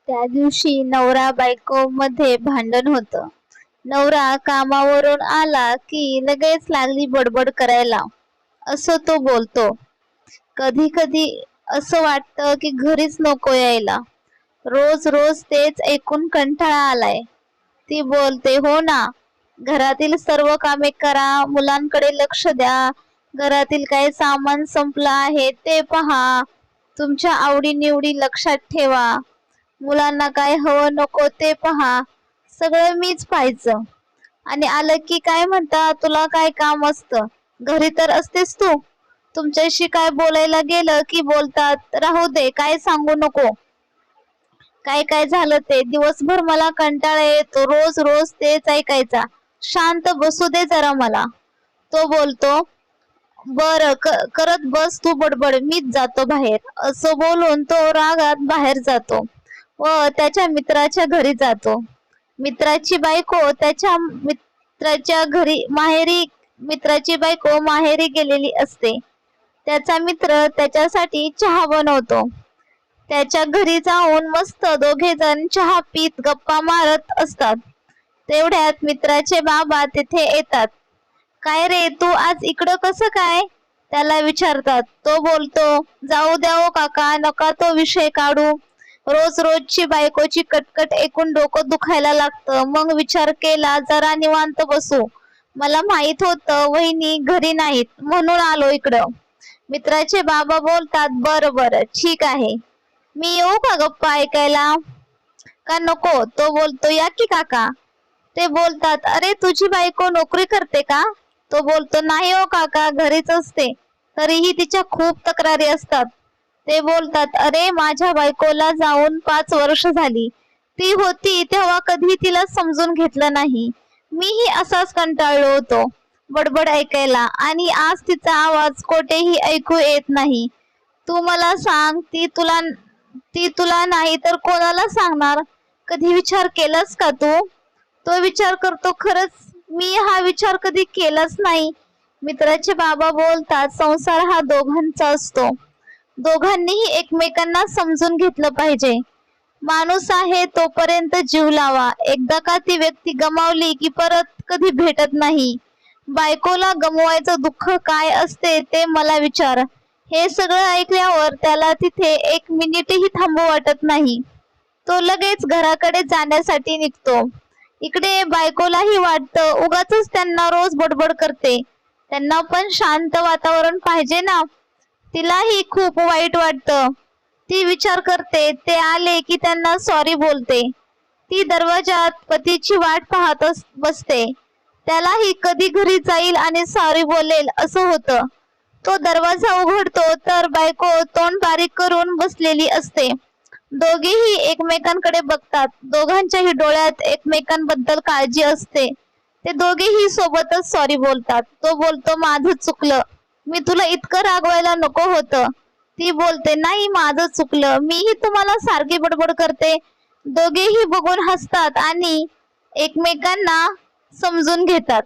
त्या दिवशी नवरा बायको मध्ये भांडण होतं. नवरा कामावरून आला की लगेच लागली बडबड करायला. असं तो बोलतो. कधी कधी असं वाटतं की घरीच नको यायला. रोज रोज तेच ऐकून कंटाळा आलाय. ती बोलते, हो ना, घरातील सर्व कामे करा, मुलांकडे लक्ष द्या, घरातील काय सामान संपलं आहे ते पहा, तुमच्या आवडीनिवडी लक्षात ठेवा, मुलांना काय हवं नको ते पहा, सगळं मीच पाहायचं. आणि आलं की काय म्हणता, तुला काय काम असतं, घरी तर असतेस तू. तुमच्याशी काय बोलायला गेलं की बोलतात, राहू दे, काय सांगू नको. काय काय झालं ते, दिवसभर मला कंटाळा येतो, रोज रोज तेच ऐकायचा, शांत बसू दे जरा मला. तो बोलतो, बर करत बस तू बडबड, मीच जातो बाहेर. असं बोलून तो रागात बाहेर जातो व त्याच्या मित्राच्या घरी जातो. मित्राची बायको त्याच्या मित्राच्या घरी माहेरी मित्राची बायको माहेरी गेलेली असते. त्याचा मित्र त्याच्यासाठी चहा बनवतो. त्याच्या घरी जाऊन मस्त दोघे जण चहा पीत गप्पा मारत असतात. तेवढ्यात मित्राचे बाबा तिथे येतात. काय रे, तू आज इकडं कसं काय, त्याला विचारतात. तो बोलतो, जाऊ द्या हो काका, नका तो विषय काढू. रोज रोजची बायकोची कटकट ऐकून डोकं दुखायला लागतं. मग विचार केला जरा निवांत बसू. मला माहित होतं वहिनी घरी नाहीत म्हणून आलो इकडं. मित्राचे बाबा बोलतात, बरं बरं ठीक आहे, मी येऊ का गप्पा ऐकायला का नको. तो बोलतो, या की काका. ते बोलतात, अरे तुझी बायको नोकरी करते का. तो बोलतो, नाही हो काका, घरीच असते, तरीही तिच्या खूप तक्रारी असतात. ते बोलतात, अरे माझ्या बायकोला जाऊन 5 वर्ष झाली, ती होती तेव्हा कधी तिला समजून घेतलं नाही. मीही असाच कंटाळलो होतो बडबड ऐकायला, आणि आज तिचा आवाज कोठेही ऐकू येत नाही. तू मला सांग, ती तुला नाही तर कोणाला सांगणार. कधी विचार केलास का तू. तो विचार करतो, खरंच मी हा विचार कधी केलाच नाही. मित्राचे बाबा बोलतात, संसार हा दोघांचा असतो, दोघांनीही एकमेकांना समजून घेतलं पाहिजे. माणूस आहे तोपर्यंत जीव लावा, एकदा का ती व्यक्ती गमावली की परत कधी भेटत नाही. बायकोला गमवायचं दुःख काय असते ते मला विचार. हे सगळं ऐकल्यावर त्याला तिथे 1 मिनिटही थांबू वाटत नाही. तो लगेच घराकडे जाण्यासाठी निघतो. इकडे बायकोलाही वाटतं उगाचच त्यांना रोज बडबड करते, त्यांना पण शांत वातावरण पाहिजे ना. तिलाही खूप वाईट वाटतं. ती विचार करते, ते आले की त्यांना सॉरी बोलते. ती दरवाजात पतीची वाट पाहत बसते. त्यालाही कधी घरी जाईल आणि सॉरी बोलेल असं होतं. तो दरवाजा उघडतो तर बायको तोंड बारीक करून बसलेली असते. दोघेही एकमेकांकडे बघतात. दोघांच्याही डोळ्यात एकमेकांबद्दल काळजी असते. ते दोघेही सोबतच सॉरी बोलतात. तो बोलतो, माझं चुकलं, मी तुला इतकं रागवायला नको होतं. ती बोलते, नाही माझं चुकलं, मीही तुम्हाला सारखी बडबड करते. दोघेही बघून हसतात आणि एकमेकांना समजून घेतात.